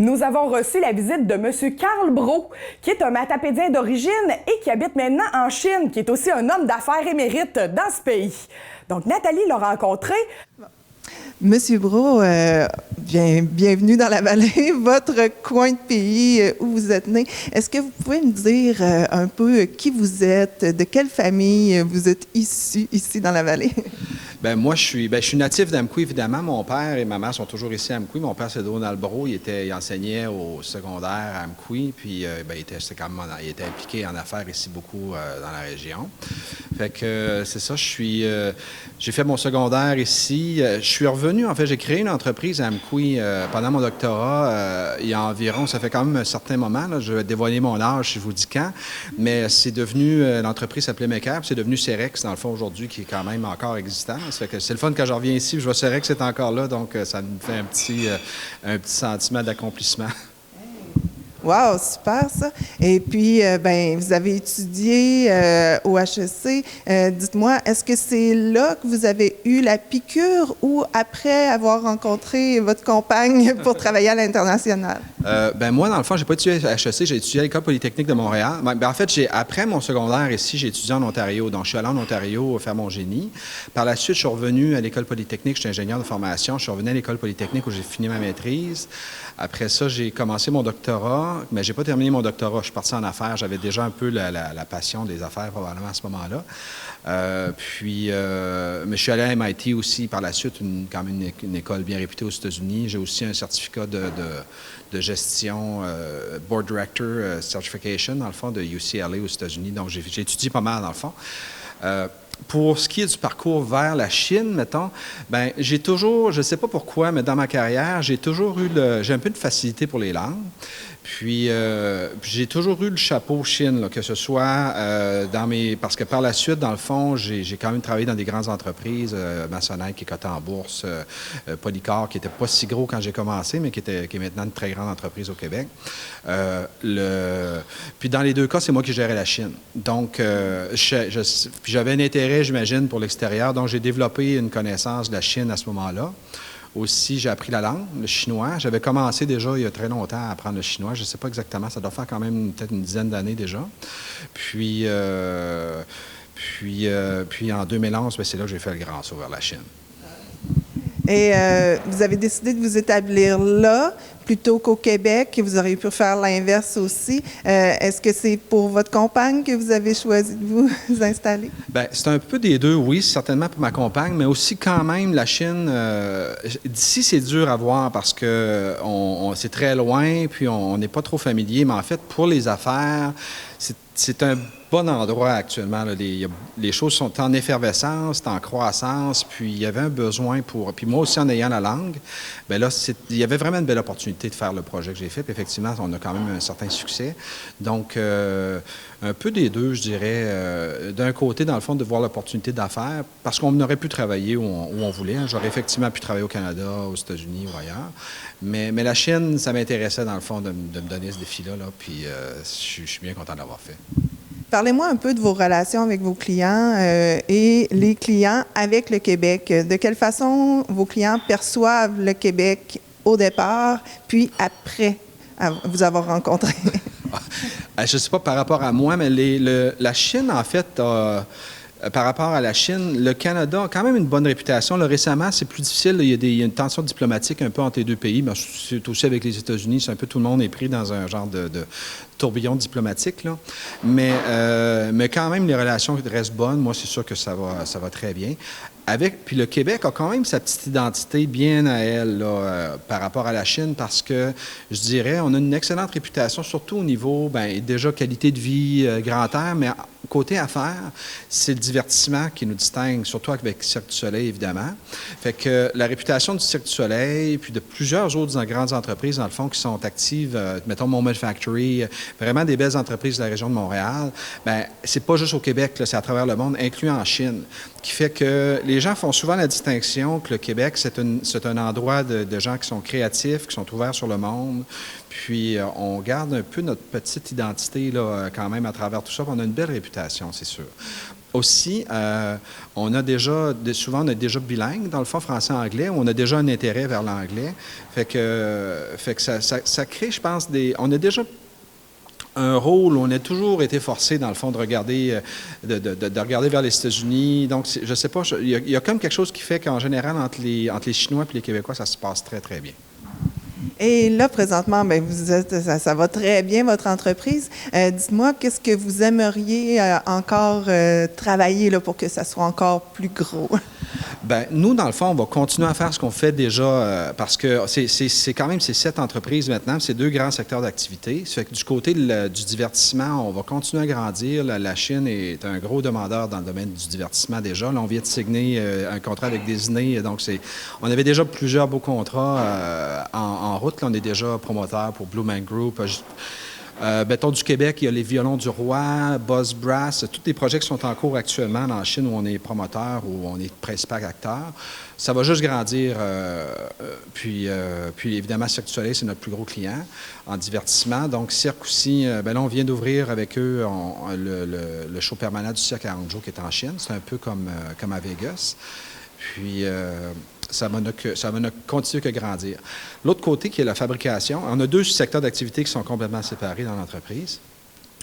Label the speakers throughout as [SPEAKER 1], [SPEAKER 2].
[SPEAKER 1] Nous avons reçu la visite de M. Karl Brault, qui est un matapédien d'origine et qui habite maintenant en Chine, qui est aussi un homme d'affaires émérite dans ce pays. Donc, Nathalie l'a rencontré.
[SPEAKER 2] Monsieur Brault, bienvenue dans la vallée, votre coin de pays où vous êtes né. Est-ce que vous pouvez me dire un peu qui vous êtes, de quelle famille vous êtes issu ici dans la vallée?
[SPEAKER 3] Bien, moi, je suis natif d'Amqui, évidemment. Mon père et ma mère sont toujours ici à Amqui. Mon père, c'est Donald Brault. Il enseignait au secondaire à Amqui, puis il était impliqué en affaires ici beaucoup dans la région. Fait que c'est ça, j'ai fait mon secondaire ici. Je suis revenu, en fait, j'ai créé une entreprise à Amqui pendant mon doctorat. Il y a environ, ça fait quand même un certain moment, là, je vais dévoiler mon âge si je vous dis quand, mais c'est devenu, l'entreprise s'appelait Mecaire, c'est devenu Cerex, dans le fond, aujourd'hui, qui est quand même encore existant. Ça fait que c'est le fun quand je reviens ici, je vois Cerex est encore là, donc ça me fait un petit sentiment d'accomplissement.
[SPEAKER 2] Wow, super ça. Et puis, vous avez étudié au HEC. Dites-moi, est-ce que c'est là que vous avez eu la piqûre ou après avoir rencontré votre compagne pour travailler à l'international?
[SPEAKER 3] Moi, dans le fond, j'ai pas étudié à HEC, j'ai étudié à l'École polytechnique de Montréal. En fait, après mon secondaire ici, j'ai étudié en Ontario. Donc, je suis allé en Ontario faire mon génie. Par la suite, je suis revenu à l'École polytechnique. Je suis ingénieur de formation. Je suis revenu à l'École polytechnique où j'ai fini ma maîtrise. Après ça, j'ai commencé mon doctorat, mais j'ai pas terminé mon doctorat. Je suis parti en affaires. J'avais déjà un peu la passion des affaires probablement à ce moment-là. Mais je suis allé à MIT aussi par la suite, quand même une école bien réputée aux États-Unis. J'ai aussi un certificat de gestion, Board Director Certification, dans le fond, de UCLA aux États-Unis. Donc, j'ai étudié pas mal, dans le fond. Pour ce qui est du parcours vers la Chine, mettons, j'ai toujours, je ne sais pas pourquoi, mais dans ma carrière, j'ai un peu de facilité pour les langues. Puis, j'ai toujours eu le chapeau Chine, là, que ce soit parce que par la suite, dans le fond, j'ai quand même travaillé dans des grandes entreprises, Masonite qui est coté en bourse, Polycor qui n'était pas si gros quand j'ai commencé, mais qui est maintenant une très grande entreprise au Québec. Puis dans les deux cas, c'est moi qui gérais la Chine. Donc, puis j'avais un intérêt, j'imagine, pour l'extérieur. Donc, j'ai développé une connaissance de la Chine à ce moment-là. Aussi, j'ai appris la langue, le chinois. J'avais commencé déjà il y a très longtemps à apprendre le chinois. Je ne sais pas exactement, ça doit faire quand même peut-être une dizaine d'années déjà. Puis en 2011, c'est là que j'ai fait le grand saut vers la Chine.
[SPEAKER 2] Et vous avez décidé de vous établir là plutôt qu'au Québec. Vous auriez pu faire l'inverse aussi. Est-ce que c'est pour votre compagne que vous avez choisi de vous installer?
[SPEAKER 3] C'est un peu des deux, oui, certainement pour ma compagne, mais aussi quand même la Chine. D'ici, c'est dur à voir parce que c'est très loin, puis on n'est pas trop familier. Mais en fait, pour les affaires, c'est un bon endroit actuellement. Là. Les choses sont en effervescence, en croissance, puis il y avait un besoin pour... Puis moi aussi, en ayant la langue, il y avait vraiment une belle opportunité de faire le projet que j'ai fait. Puis effectivement, on a quand même un certain succès. Donc, un peu des deux, je dirais. D'un côté, dans le fond, de voir l'opportunité d'affaires, parce qu'on aurait pu travailler où on voulait. Hein. J'aurais effectivement pu travailler au Canada, aux États-Unis ou ailleurs. Mais la Chine, ça m'intéressait, dans le fond, de me donner ce défi-là. Là, puis je suis bien content de l'avoir fait.
[SPEAKER 2] Parlez-moi un peu de vos relations avec vos clients et les clients avec le Québec. De quelle façon vos clients perçoivent le Québec au départ, puis après vous avoir rencontré?
[SPEAKER 3] Je ne sais pas par rapport à moi, mais la Chine, en fait, par rapport à la Chine, le Canada a quand même une bonne réputation. Là, récemment, c'est plus difficile. Il y a une tension diplomatique un peu entre les deux pays. Mais c'est aussi avec les États-Unis. C'est un peu tout le monde est pris dans un genre de tourbillon diplomatique. Là. Mais quand même, les relations restent bonnes. Moi, c'est sûr que ça va très bien. Puis le Québec a quand même sa petite identité bien à elle là, par rapport à la Chine parce que, je dirais, on a une excellente réputation, surtout au niveau, déjà qualité de vie, grand air, mais côté affaires, c'est le divertissement qui nous distingue, surtout avec Cirque du Soleil, évidemment. Fait que la réputation du Cirque du Soleil, puis de plusieurs autres grandes entreprises, dans le fond, qui sont actives, mettons Moment Factory, vraiment des belles entreprises de la région de Montréal, c'est pas juste au Québec, là, c'est à travers le monde, incluant en Chine, qui fait que les gens font souvent la distinction que le Québec, c'est un endroit de gens qui sont créatifs, qui sont ouverts sur le monde, puis on garde un peu notre petite identité là, quand même à travers tout ça, puis on a une belle réputation, c'est sûr. Aussi, on a déjà, souvent, on est déjà bilingue, dans le fond, français-anglais, on a déjà un intérêt vers l'anglais. Fait que ça crée, je pense, on a déjà un rôle où on a toujours été forcé, dans le fond, de regarder, de regarder vers les États-Unis. Donc, je ne sais pas, il y a comme quelque chose qui fait qu'en général, entre les Chinois et les Québécois, ça se passe très, très bien.
[SPEAKER 2] Et là, présentement, bien, vous êtes, ça va très bien, votre entreprise. Dites-moi, qu'est-ce que vous aimeriez encore travailler là, pour que ça soit encore plus gros?
[SPEAKER 3] Bien, nous, dans le fond, on va continuer à faire ce qu'on fait déjà parce que c'est quand même ces 7 entreprises maintenant, c'est 2 grands secteurs d'activité. Ça fait que du côté du divertissement, on va continuer à grandir. La Chine est un gros demandeur dans le domaine du divertissement déjà. Là, on vient de signer un contrat avec Disney. Donc, on avait déjà plusieurs beaux contrats en route. Là, on est déjà promoteur pour Blue Man Group. Béton du Québec, il y a les Violons du Roi, Buzz Brass, tous les projets qui sont en cours actuellement en Chine où on est promoteur, où on est principal acteur. Ça va juste grandir. Puis évidemment, Cirque du Soleil, c'est notre plus gros client en divertissement. Donc, Cirque aussi, là, on vient d'ouvrir avec eux le show permanent du Cirque à Hangzhou qui est en Chine. C'est un peu comme à Vegas. Puis, ça va ne continuer que grandir. L'autre côté, qui est la fabrication, on a 2 secteurs d'activité qui sont complètement séparés dans l'entreprise.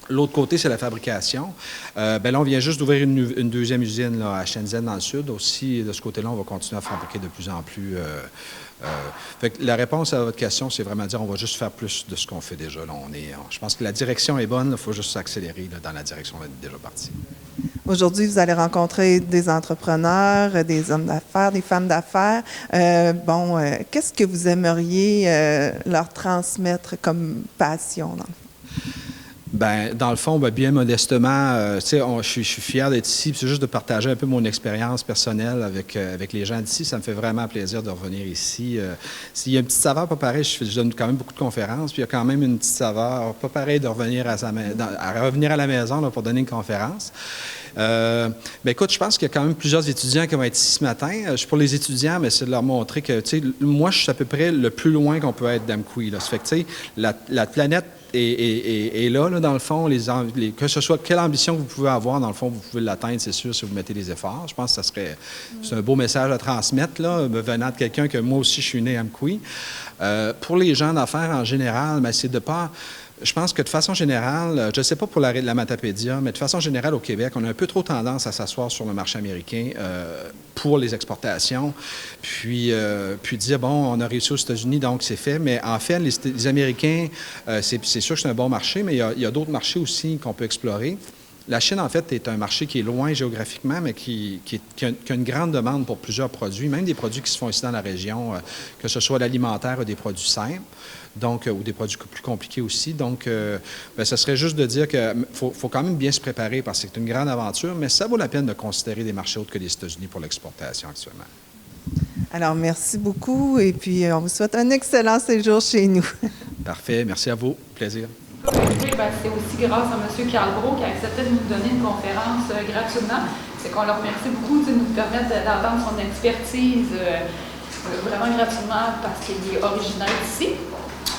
[SPEAKER 3] L'autre côté, c'est la fabrication. Là, on vient juste d'ouvrir une deuxième usine là, à Shenzhen, dans le sud. Aussi, de ce côté-là, on va continuer à fabriquer de plus en plus. Fait que la réponse à votre question, c'est vraiment dire on va juste faire plus de ce qu'on fait déjà. Là, je pense que la direction est bonne, il faut juste s'accélérer dans la direction où on est déjà parti.
[SPEAKER 2] Aujourd'hui, vous allez rencontrer des entrepreneurs, des hommes d'affaires, des femmes d'affaires. Qu'est-ce que vous aimeriez leur transmettre comme passion, dans le fond?
[SPEAKER 3] Bien, dans le fond, bien modestement, je suis fier d'être ici. C'est juste de partager un peu mon expérience personnelle avec les gens d'ici. Ça me fait vraiment plaisir de revenir ici. S'il y a une petite saveur pas pareille, je donne quand même beaucoup de conférences, puis il y a quand même une petite saveur pas pareille de revenir revenir à la maison là, pour donner une conférence. Écoute, je pense qu'il y a quand même plusieurs étudiants qui vont être ici ce matin. Pour les étudiants, mais c'est de leur montrer que, moi, je suis à peu près le plus loin qu'on peut être d'Amqui. Ça fait que, la planète est là, dans le fond, que ce soit quelle ambition que vous pouvez avoir, dans le fond, vous pouvez l'atteindre, c'est sûr, si vous mettez les efforts. Je pense que c'est un beau message à transmettre, là, venant de quelqu'un que moi aussi, je suis né à Amqui. Pour les gens d'affaires en général, c'est de pas... Je pense que de façon générale, je ne sais pas pour la Matapédia, mais de façon générale au Québec, on a un peu trop tendance à s'asseoir sur le marché américain pour les exportations, puis dire, bon, on a réussi aux États-Unis, donc c'est fait. Mais en fait, les Américains, c'est sûr que c'est un bon marché, mais il y a d'autres marchés aussi qu'on peut explorer. La Chine, en fait, est un marché qui est loin géographiquement, mais qui a une grande demande pour plusieurs produits, même des produits qui se font ici dans la région, que ce soit l'alimentaire ou des produits simples, donc, ou des produits plus compliqués aussi. Donc, ce serait juste de dire qu'il faut quand même bien se préparer parce que c'est une grande aventure, mais ça vaut la peine de considérer des marchés autres que les États-Unis pour l'exportation actuellement. Alors, merci beaucoup et puis on vous souhaite un excellent séjour chez nous. Parfait. Merci à vous. Plaisir.
[SPEAKER 4] C'est aussi grâce à M. Carl Brault qui a accepté de nous donner une conférence gratuitement. C'est qu'on leur remercie beaucoup de nous permettre d'entendre son expertise vraiment gratuitement parce qu'il est originaire d'ici.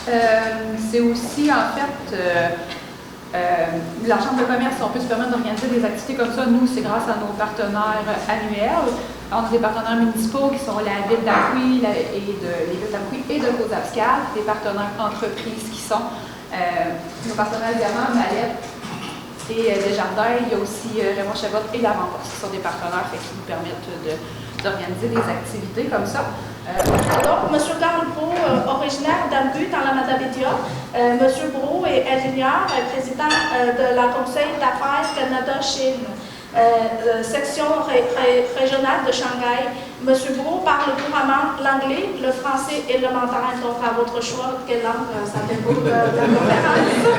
[SPEAKER 4] C'est aussi, en fait, la Chambre de commerce, on peut se permettre d'organiser des activités comme ça. Nous, c'est grâce à nos partenaires annuels. On a des partenaires municipaux qui sont la Ville d'Amqui les villes d'Amqui et de Côte-Abscal, des partenaires entreprises qui sont nos partenaires également, Mallette et Desjardins. Il y a aussi Raymond Chabot et l'Avant-Poste qui sont des partenaires qui nous permettent d'organiser des activités comme ça.
[SPEAKER 5] Donc, M. Carl Brault, originaire d'Amqui dans la Matapédia. M. Brault est ingénieur, président de la Conseil d'affaires Canada-Chine. Section régionale de Shanghai. M. Brault parle couramment l'anglais, le français et le mandarin, donc à votre choix, quelle langue ça dépend de la conférence.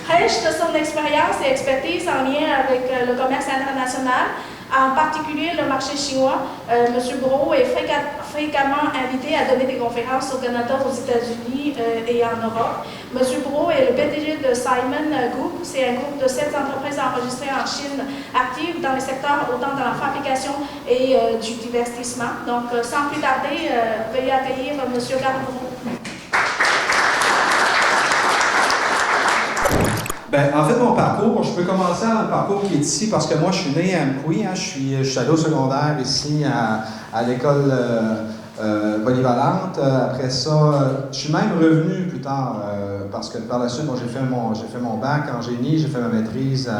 [SPEAKER 5] Riche de son expérience et expertise en lien avec le commerce international, en particulier le marché chinois, M. Brault est fréquemment invité à donner des conférences au Canada, aux États-Unis et en Europe. M. Brault est le PDG de Simon Group. C'est un groupe de 7 entreprises enregistrées en Chine, actives dans les secteurs autant de la fabrication et du divertissement. Donc, sans plus tarder, veuillez accueillir M. Carl Brault.
[SPEAKER 3] Ben, en fait, mon parcours, je peux commencer dans le parcours qui est ici parce que moi, je suis né à Amqui. Hein, je suis allé au secondaire ici à l'école polyvalente. Après ça, je suis même revenu plus tard parce que par la suite, bon, j'ai fait mon bac en génie, j'ai fait ma maîtrise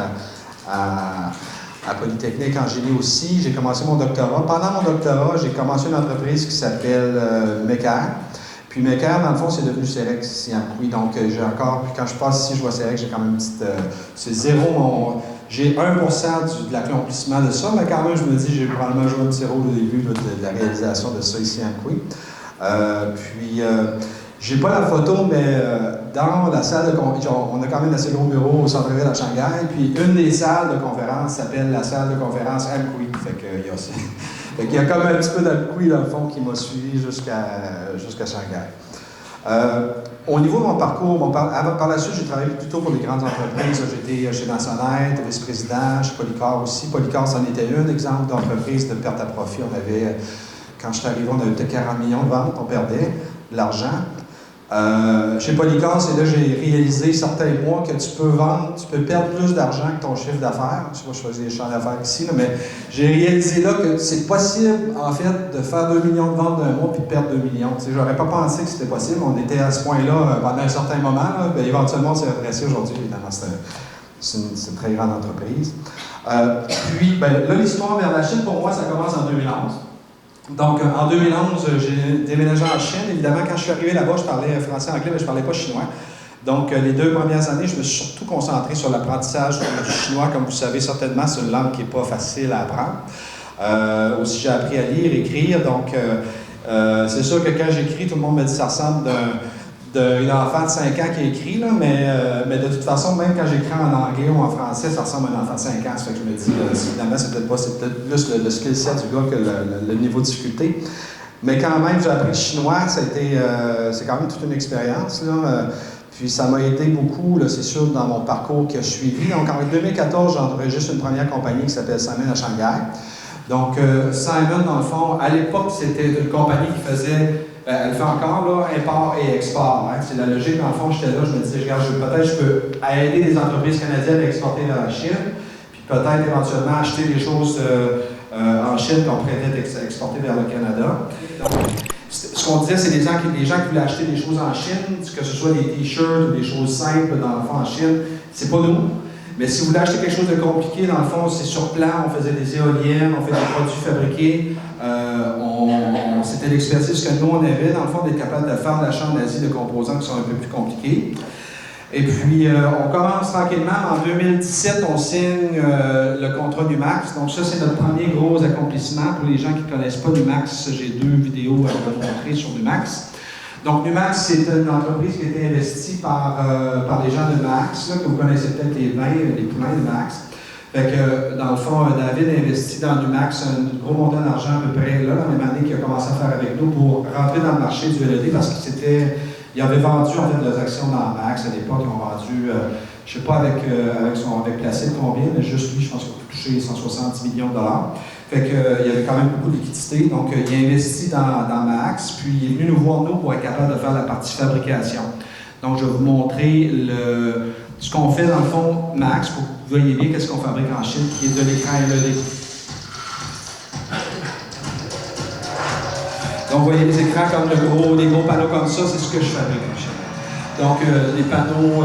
[SPEAKER 3] à Polytechnique en génie aussi. J'ai commencé mon doctorat. Pendant mon doctorat, j'ai commencé une entreprise qui s'appelle Mecaire. Puis Mecaire, dans le fond, c'est devenu Cerex ici à Amqui. Donc, j'ai encore, puis quand je passe ici, je vois Cerex, j'ai quand même une petite. C'est zéro, j'ai 1% de l'accomplissement de ça, mais quand même, je me dis, j'ai probablement joué un petit rôle au début là, de la réalisation de ça ici à Amqui. J'ai pas la photo, mais dans la salle de conférence, on a quand même assez gros bureau au centre-ville à Shanghai, puis une des salles de conférence s'appelle la salle de conférence Amqui. Fait qu'il y a ça. Fait qu'il y a comme un petit peu d'Amqui dans le fond qui m'a suivi jusqu'à Shanghai. Au niveau de mon parcours, par la suite, j'ai travaillé plutôt pour des grandes entreprises. J'étais chez Nansonnet, vice-président, chez Polycor aussi. Polycor, c'en était un exemple d'entreprise de perte à profit. Quand je suis arrivé, on avait peut-être 40 millions de ventes, on perdait de l'argent. Chez Polycor, c'est là que j'ai réalisé certains mois que tu peux perdre plus d'argent que ton chiffre d'affaires. Je ne sais pas, je faisais les champs d'affaires ici, là, mais j'ai réalisé là que c'est possible, en fait, de faire 2 millions de ventes d'un mois puis de perdre 2 millions. Je n'aurais pas pensé que c'était possible. On était à ce point-là pendant un certain moment. Là, bien, éventuellement, on s'est redressé aujourd'hui. Évidemment, c'est une très grande entreprise. Puis, là, l'histoire vers la Chine, pour moi, ça commence en 2011. Donc, en 2011, j'ai déménagé en Chine. Évidemment, quand je suis arrivé là-bas, je parlais français-anglais, mais je ne parlais pas chinois. Donc, les 2 premières années, je me suis surtout concentré sur l'apprentissage du chinois. Comme vous savez certainement, c'est une langue qui n'est pas facile à apprendre. Aussi, j'ai appris à lire, écrire. Donc, c'est sûr que quand j'écris, tout le monde me dit que ça ressemble d'un enfant de 5 ans qui écrit, là, mais de toute façon, même quand j'écris en anglais ou en français, ça ressemble à un enfant de 5 ans. Ça fait que je me dis, évidemment, c'est peut-être plus le skill set du gars que le niveau de difficulté. Mais quand même, j'ai appris le chinois, c'est quand même toute une expérience. Puis ça m'a aidé beaucoup, là, c'est sûr, dans mon parcours que je suivi. Donc en 2014, j'enregistre une première compagnie qui s'appelle Simon à Shanghai. Donc Simon, dans le fond, à l'époque, c'était une compagnie qui faisait... elle fait encore là, import et export. Hein. C'est la logique, dans le fond, j'étais là, je me disais, regarde, peut-être je peux aider les entreprises canadiennes à exporter vers la Chine, puis peut-être éventuellement acheter des choses en Chine qu'on pourrait exporter vers le Canada. Donc, ce qu'on disait, c'est les gens qui voulaient acheter des choses en Chine, que ce soit des t-shirts ou des choses simples, dans le fond, en Chine, c'est pas nous. Mais si vous voulez acheter quelque chose de compliqué, dans le fond, c'est sur plan, on faisait des éoliennes, on fait des produits fabriqués, c'était l'expertise que nous, on avait, dans le fond, d'être capable de faire de l'achat en Asie de composants qui sont un peu plus compliqués. Et puis, on commence tranquillement. En 2017, on signe le contrat Numax. Donc ça, c'est notre premier gros accomplissement. Pour les gens qui ne connaissent pas Numax, j'ai 2 vidéos à vous montrer sur Numax. Donc, Numax, c'est une entreprise qui a été investie par les gens de Numax, là, que vous connaissez peut-être les vins, les poulains de Numax. Fait que, dans le fond, David a investi dans Numax un gros montant d'argent à peu près là, la même année qu'il a commencé à faire avec nous pour rentrer dans le marché du LED parce qu'il avait vendu en fait leurs actions dans Max à l'époque. Ils ont vendu, je ne sais pas avec Placide combien, mais juste lui, je pense qu'il a touché 170 millions de dollars. Fait qu'il y avait quand même beaucoup de liquidité. Donc, il a investi dans Max, puis il est venu nous voir, nous, pour être capable de faire la partie fabrication. Donc, je vais vous montrer ce qu'on fait dans le fond, Max, pour que vous voyez bien qu'est-ce qu'on fabrique en Chine, qui est de l'écran LED. Donc, vous voyez les écrans comme des gros panneaux comme ça, c'est ce que je fabrique en Chine. Donc, les panneaux,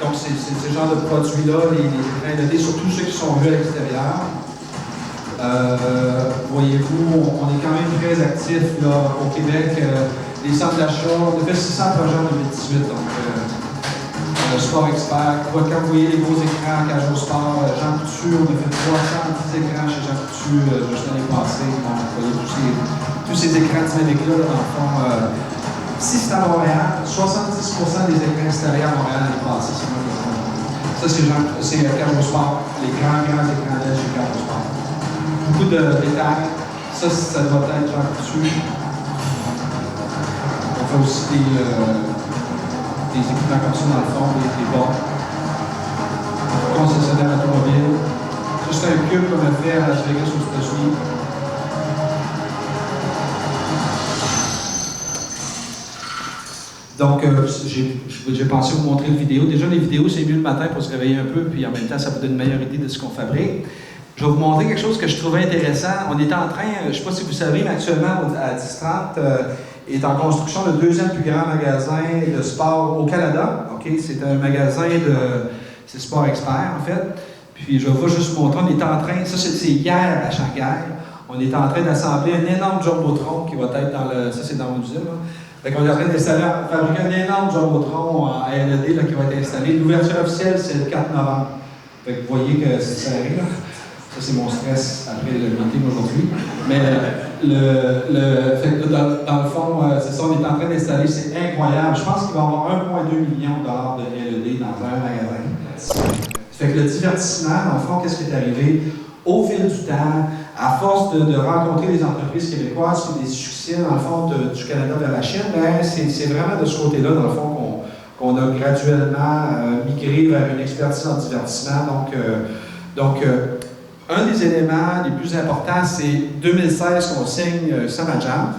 [SPEAKER 3] donc c'est ce genre de produits-là, les écrans LED, surtout ceux qui sont vus à l'extérieur. Voyez-vous, on est quand même très actifs là, au Québec. Les centres d'achat, on a fait 600 projets en 2018, donc Sport Expert. Quand vous voyez les gros écrans, Cajot Sport, Jean Coutu, on a fait 310 écrans chez Jean Coutu juste l'année passée. Donc, vous voyez tous ces écrans dynamiques-là, dans le fond. Si c'est à Montréal, 70% des écrans extérieurs à Montréal l'année passée, c'est moi qui le fais. Ça, c'est Cajot Sport, les grands écrans LED chez Cajot Sport. Beaucoup de détails. Ça doit être Jean Coutu. On fait aussi des équipements comme ça dans le fond, des bords. Concessionnaire automobile. Ça, c'est un cube qu'on a fait à Las Vegas aux États-Unis. Donc, j'ai pensé vous montrer une vidéo. Déjà, les vidéos, c'est mieux le matin pour se réveiller un peu, puis en même temps, ça vous donne une meilleure idée de ce qu'on fabrique. Je vais vous montrer quelque chose que je trouvais intéressant. On est en train, je ne sais pas si vous savez, mais actuellement, à 1030, est en construction le deuxième plus grand magasin de sport au Canada. Okay? C'est un magasin c'est Sport Expert, en fait. Puis, je vais juste vous montrer, on est en train, ça c'est hier à Shanghai, on est en train d'assembler un énorme Jumbotron qui va être dans le, ça c'est dans mon usine, là. Fait qu'on est en train fabriquer un énorme Jumbotron à LED là, qui va être installé. L'ouverture officielle, c'est le 4 novembre. Fait que vous voyez que c'est serré, là. Ça, c'est mon stress après le meeting aujourd'hui. Mais fait que dans le fond, c'est ça, on est en train d'installer, c'est incroyable. Je pense qu'il va y avoir 1,2 million de LED dans un magasin. Fait que le divertissement, dans le fond, qu'est-ce qui est arrivé? Au fil du temps, à force de rencontrer des entreprises québécoises qui ont des succès, dans le fond, du Canada vers la Chine, ben, c'est vraiment de ce côté-là, dans le fond, qu'on a graduellement migré vers une expertise en divertissement. Donc, un des éléments les plus importants, c'est 2016 qu'on signe Samajam.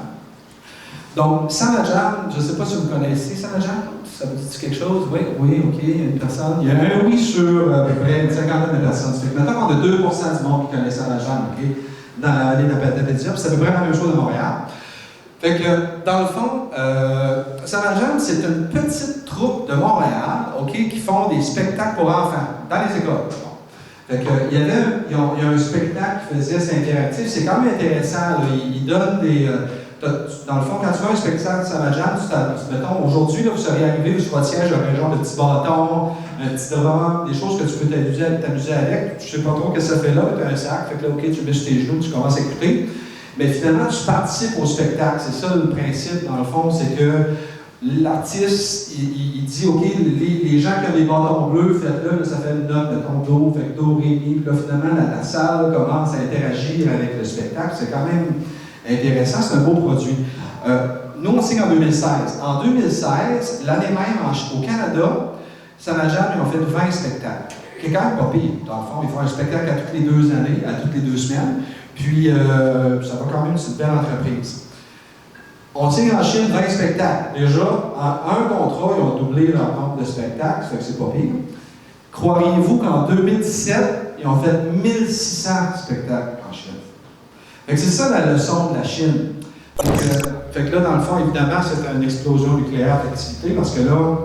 [SPEAKER 3] Donc, Samajam, je ne sais pas si vous connaissez Samajam, ça vous dit quelque chose? Oui, OK, il y a une personne. Il y a un oui sur à peu près une cinquantaine de personnes. Fait que maintenant, on a 2% du monde qui connaît Samajam, OK, dans les Napatapédia, puis c'est à peu près la même chose à Montréal. Fait que, dans le fond, Samajam, c'est une petite troupe de Montréal, OK, qui font des spectacles pour enfants, dans les écoles. Fait que, il y a un spectacle qui faisait, c'est interactif, c'est quand même intéressant, là. Il donne des... dans le fond, quand tu vois un spectacle Samajam, mettons, aujourd'hui, vous seriez arrivé sur votre siège avec un genre de petit bâton, un petit drum, des choses que tu peux t'amuser avec. Je ne sais pas trop qu'est-ce que ça fait là, tu as un sac, fait que là, OK, tu mets sur tes genoux, tu commences à écouter. Mais finalement, tu participes au spectacle. C'est ça le principe, dans le fond, c'est que l'artiste, il dit, OK, les gens qui ont des bâtons bleus, faites-le, ça fait une note de ton do, fait que do, ré, mi, puis là, finalement, la salle commence à interagir avec le spectacle. C'est quand même intéressant, c'est un beau produit. Nous, on signe en 2016. En 2016, l'année même, au Canada, Samajam, ils ont fait 20 spectacles. Qui est quand même pas pire. Dans le fond, ils font un spectacle à toutes les 2 années, à toutes les 2 semaines. Puis, ça va quand même, c'est une belle entreprise. On signe en Chine 20 spectacles. Déjà, en un contrat, ils ont doublé leur nombre de spectacles, ça fait que c'est pas pire. Croiriez-vous qu'en 2017, ils ont fait 1600 spectacles en Chine? Fait que c'est ça la leçon de la Chine. Fait que là, dans le fond, évidemment, c'est une explosion nucléaire d'activité parce que là,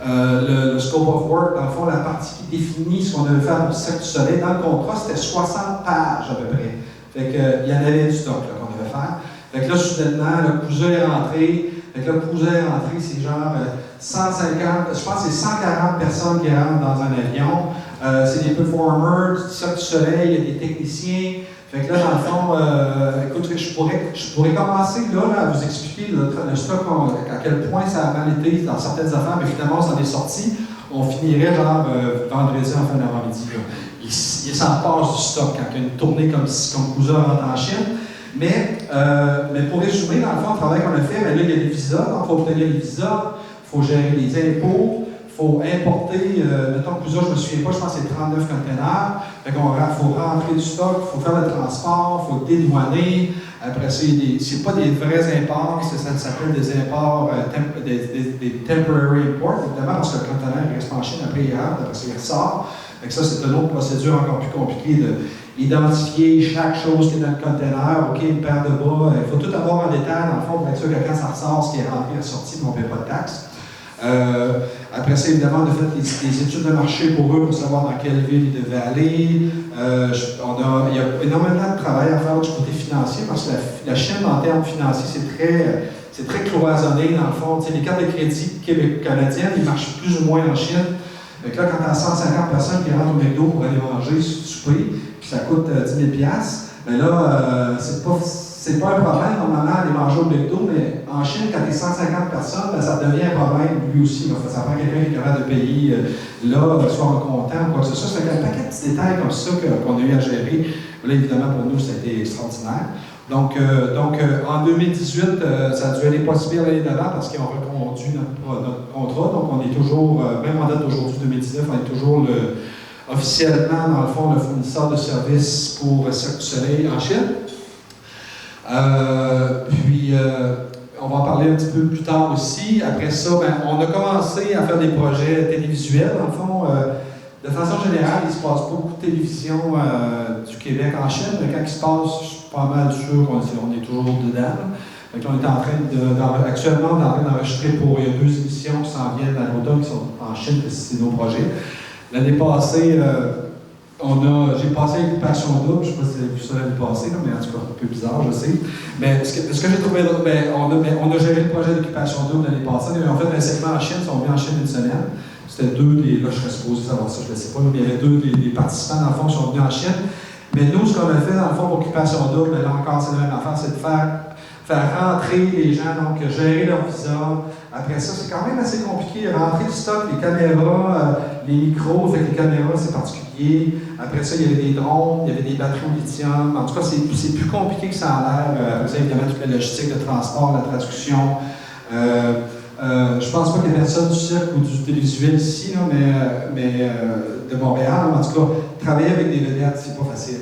[SPEAKER 3] le scope of work, dans le fond, la partie qui définit ce qu'on devait faire pour le Cirque du Soleil, dans le contrat, c'était 60 pages à peu près. Fait que, il y en avait du stock qu'on devait faire. Fait que là, soudainement, le cousin est rentré. Fait que le cousin est rentré, c'est genre 150, je pense que c'est 140 personnes qui rentrent dans un avion. C'est des performers, du Cirque du Soleil, il y a des techniciens. Fait que là, dans le fond, écoute, je pourrais commencer là, à vous expliquer le stock, à quel point ça a mal été dans certaines affaires, mais finalement, on s'en est sorti. On finirait genre vendredi en fin d'avant-midi. Il s'en passe du stock quand il y a une tournée comme Cousin rentre en Chine. Mais pour résumer, dans le fond, le travail qu'on a fait, là, il y a des visas, donc il faut obtenir les visas, il faut gérer les impôts, il faut importer, mettons, Cousin, je ne me souviens pas, je pense que c'est 39 containers. Fait qu'on faut rentrer du stock, il faut faire le transport, il faut dédouaner. Après ça, c'est pas des vrais imports, ça s'appelle des imports, des temporary imports, évidemment, parce que le conteneur reste en Chine, après il rentre, après ça il ressort. Fait que ça, c'est une autre procédure encore plus compliquée d'identifier chaque chose qui est dans le conteneur. OK, une paire de bas, il faut tout avoir en détail, dans le fond, pour être sûr que quand ça ressort, ce qui est rentré est sorti, mais on ne paie pas de taxes. Après ça, évidemment, on a fait des études de marché pour eux, pour savoir dans quelle ville ils devaient aller. Il y a énormément de travail à faire du côté financier, parce que la Chine, en termes financiers, c'est très cloisonné, dans le fond. T'sais, les cartes de crédit canadiennes, ils marchent plus ou moins en Chine. Donc là, quand tu as 150 personnes qui rentrent au McDo pour aller manger, souper, puis ça coûte 10 000 bien là, c'est pas un problème normalement aller manger au McDo, mais en Chine, quand tu es 150 personnes, ben, ça devient un problème lui aussi. Ça prend quelqu'un qui est capable de payer là, soit en comptant ou quoi que ce soit. Ça fait un paquet de petits détails comme ça qu'on a eu à gérer. Là, évidemment, pour nous, ça a été extraordinaire. Donc en 2018, ça a dû aller pas si bien l'année d'avant parce qu'ils ont reconduit notre contrat. Donc, on est toujours, même en date d'aujourd'hui, 2019, on est toujours officiellement, dans le fond, le fournisseur de services pour Cirque du Soleil en Chine. On va en parler
[SPEAKER 6] arrivé un petit peu plus tard aussi. Après ça, on a commencé à faire des projets télévisuels. En fond, de façon générale, il ne se passe pas beaucoup de télévision du Québec en Chine, mais quand il se passe, je suis pas mal sûr qu'on est toujours dedans. Donc, on est en train actuellement d'enregistrer pour, il y a 2 émissions qui s'en viennent à l'automne, qui sont en Chine, c'est nos projets. L'année passée, j'ai passé à l'occupation double, je ne sais pas si vous avez vu ça l'année passée, mais en tout cas, un peu bizarre, je sais. Mais ce que j'ai trouvé drôle, on a géré le projet d'occupation double l'année passée, on a fait un segment en Chine, ils sont venus en Chine une semaine. C'était 2 des, là je serais supposé savoir ça, je ne le sais pas, mais il y avait 2 des participants, dans le fond, qui sont venus en Chine. Mais nous, ce qu'on a fait, dans le fond, pour occupation double, là encore, c'est la même affaire, c'est de faire rentrer les gens, donc gérer leur visa. Après ça, c'est quand même assez compliqué. Rentrer du stock, les caméras, les micros, fait que les caméras, c'est particulier. Après ça, il y avait des drones, il y avait des batteries au lithium. En tout cas, c'est plus compliqué que ça a l'air. Après ça, évidemment, toute la logistique, le transport, la traduction. Je pense pas qu'il y ait personne du cirque ou du télévisuel ici, là, mais de Montréal, en tout cas, travailler avec des vedettes, c'est pas facile.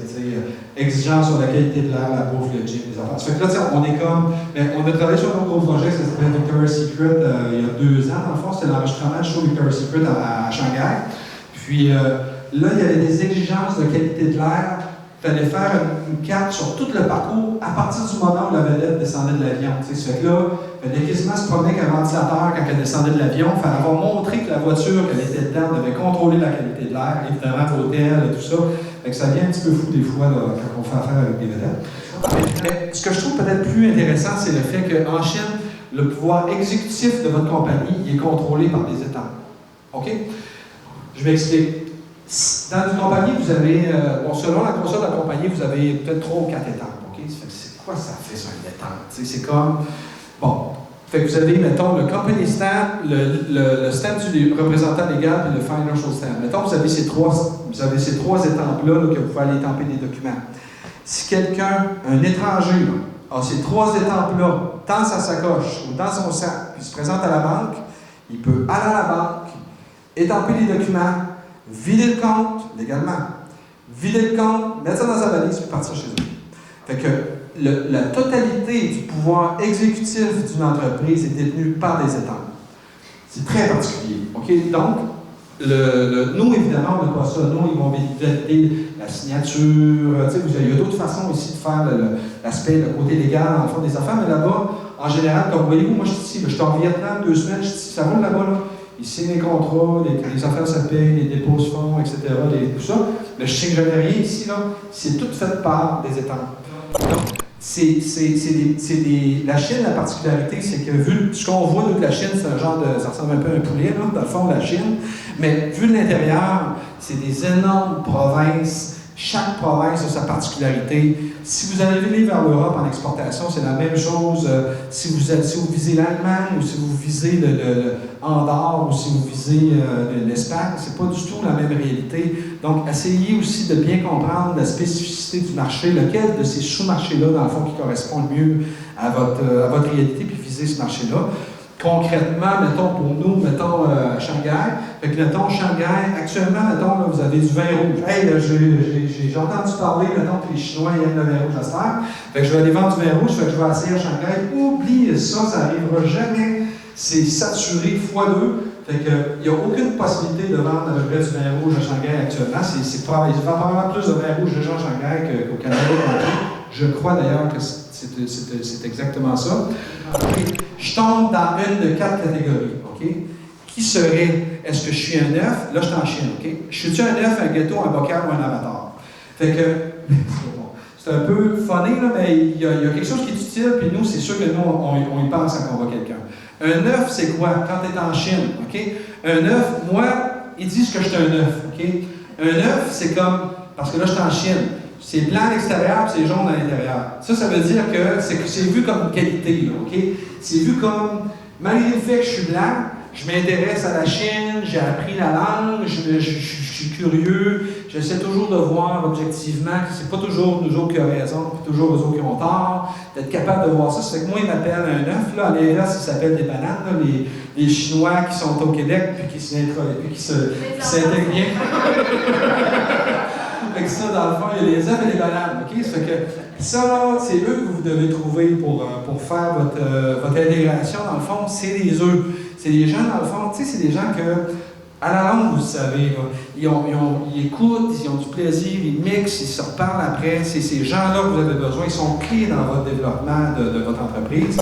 [SPEAKER 6] Exigeant sur la qualité de l'air, la bouffe, le gym, les affaires. Ça fait que là, on est comme. On a travaillé sur un gros projet qui s'appelle Victoria's Secret il y a 2 ans. Dans le fond, c'était l'enregistrement du show Victoria's Secret à Shanghai. Puis là, il y avait des exigences de qualité de l'air. Il fallait faire une carte sur tout le parcours à partir du moment où la vedette descendait de l'avion. Ça fait que là, il fallait quasiment se promener avec un ventilateur quand elle descendait de l'avion. Il fallait avoir montré que la voiture qu'elle était dedans devait contrôler la qualité de l'air, évidemment l'hôtel et tout ça. Fait que ça devient un petit peu fou des fois là, quand on fait affaire avec des vedettes. Mais ce que je trouve peut-être plus intéressant, c'est le fait qu'en Chine, le pouvoir exécutif de votre compagnie il est contrôlé par des États. OK? Je m'explique. Dans une compagnie, vous avez, selon la grosseur de la compagnie, vous avez peut-être 3 ou 4 étampes. OK? C'est quoi ça fait, ça, une étampe? C'est comme. Bon. Fait que vous avez, mettons, le company stamp, le stamp du représentant légal et le financial stamp. Mettons, vous avez ces trois étampes-là là, que vous pouvez aller étamper des documents. Si quelqu'un, un étranger, là, a ces 3 étampes-là dans sa sacoche ou dans son sac, puis se présente à la banque, il peut aller à la banque, étamper les documents, vider le compte, légalement, vider le compte, mettre ça dans sa valise, puis partir chez eux. Fait que la totalité du pouvoir exécutif d'une entreprise est détenue par des États. C'est très particulier. OK? Donc, nous, évidemment, on n'a pas ça. Nous, ils vont valider la signature. Il y a d'autres façons ici de faire l'aspect, le côté légal, en fond, des affaires. Mais là-bas, en général, comme vous voyez, moi, je suis ici. Je suis en Vietnam 2 semaines. Je suis ici. Ça roule là-bas, là. Ils signent les contrats, les affaires se payent, les dépôts se font, etc., tout ça. Mais je ne signe jamais rien ici, là. C'est tout fait par des États. Donc, la Chine, la particularité, c'est que vu ce qu'on voit, nous, de la Chine, c'est un genre de. Ça ressemble un peu à un poulet, là, dans le fond de la Chine. Mais vu de l'intérieur, c'est des énormes provinces. Chaque province a sa particularité. Si vous allez vers l'Europe en exportation, c'est la même chose. Si vous visez l'Allemagne ou si vous visez Andorre ou si vous visez l'Espagne, c'est pas du tout la même réalité. Donc, essayez aussi de bien comprendre la spécificité du marché, lequel de ces sous-marchés-là, dans le fond, qui correspond le mieux à votre réalité, puis visez ce marché-là. Concrètement, mettons, pour nous, mettons, Shanghai. Fait que, mettons, Shanghai, actuellement, mettons, là, vous avez du vin rouge. Hey, j'ai entendu parler, mettons, que les Chinois aiment le vin rouge à cette heure. Fait que je vais aller vendre du vin rouge, fait que je vais essayer à Shanghai. Oubliez ça, ça n'arrivera jamais. C'est saturé x2. Fait que, il n'y a aucune possibilité de vendre à peu près du vin rouge à Shanghai actuellement. Il va probablement plus de vin rouge déjà à Shanghai qu'au Canada. Je crois d'ailleurs que c'est exactement ça. Je tombe dans une de 4 catégories. OK? Qui serait, est-ce que je suis un œuf? Là, je suis en Chine. OK? Je suis-tu un œuf, un ghetto, un bocal ou un avatar? Fait que, c'est un peu funny, là, mais il y a quelque chose qui est utile, puis nous, c'est sûr que nous, on y pense quand on voit quelqu'un. Un œuf, c'est quoi? Quand tu es en Chine. OK? Un œuf, moi, ils disent que je suis un œuf. OK? Un œuf, c'est comme, parce que là, je suis en Chine. C'est blanc à l'extérieur, c'est jaune à l'intérieur. Ça veut dire que c'est vu comme une qualité, là, OK? C'est vu comme, malgré le fait que je suis blanc, je m'intéresse à la Chine, j'ai appris la langue, je suis curieux, j'essaie toujours de voir objectivement que c'est pas toujours nous autres qui ont raison, puis toujours eux autres qui ont tort, d'être capable de voir ça. Ça fait que moi, ils m'appellent un œuf, là, à l'inverse, ils s'appellent des bananes, là, les Chinois qui sont au Québec, puis qui s'intègrent bien. Fait que ça, dans le fond, il y a les œufs et les bananes, OK? Ça fait que Ça, là, c'est eux que vous devez trouver pour faire votre intégration. Dans le fond, c'est des œufs. C'est des gens, dans le fond, tu sais, c'est des gens que, à la longue, vous savez, là, ils écoutent, ils ont du plaisir, ils mixent, ils se reparlent après. C'est ces gens-là que vous avez besoin. Ils sont clés dans votre développement de votre entreprise.